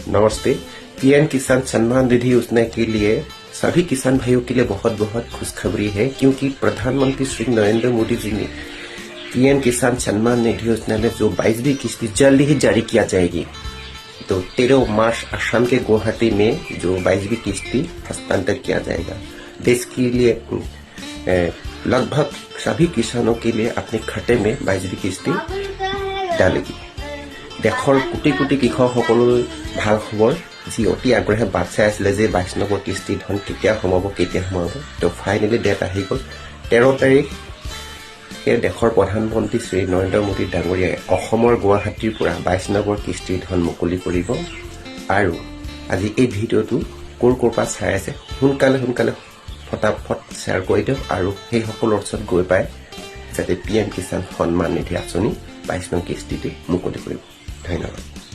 नमस्ते। पीएम किसान सम्मान निधि योजना के लिए सभी किसान भाइयों के लिए बहुत बहुत खुशखबरी है, क्योंकि प्रधानमंत्री श्री नरेंद्र मोदी जी ने पीएम किसान सम्मान निधि योजना में जो 22वीं किस्ती जल्द ही जारी किया जाएगी। तो 13 मार्च असम के गुवाहाटी में जो 22वीं किस्ती हस्तांतरित किया जाएगा। देश के लिए लगभग सभी किसानों के लिए अपने खाते में 22वीं किस्ती डालेगी। देशर कोटी कोटी কৃষকসকললৈ ভাল খবৰ, যি অতি আগ্ৰহে বাট চাই আছিলে যে 22 নম্বৰ কিস্তি ধন কেতিয়া সোমাব। তো ফাইনেলি ডেট আহি গ'ল 13 তাৰিখ। দেশৰ প্ৰধানমন্ত্ৰী শ্ৰী নৰেন্দ্ৰ মোদী ডাঙৰীয়াই অসমৰ গুৱাহাটীৰ পৰা 22 নম্বৰ কিস্তিৰ ধন মুকলি কৰিব। আৰু আজি এই ভিডিঅ'টো ক'ৰ পৰা চাই আছে সোনকালে ফটাফট শ্বেয়াৰ কৰি দিয়ক, আৰু সেই সকলৰ ওচৰত গৈ পায় যাতে পিএম কিষাণ সন্মান নিধি আঁচনি 22 নং কিস্তিতে মুকলি কৰিব। ধন্যবাদ।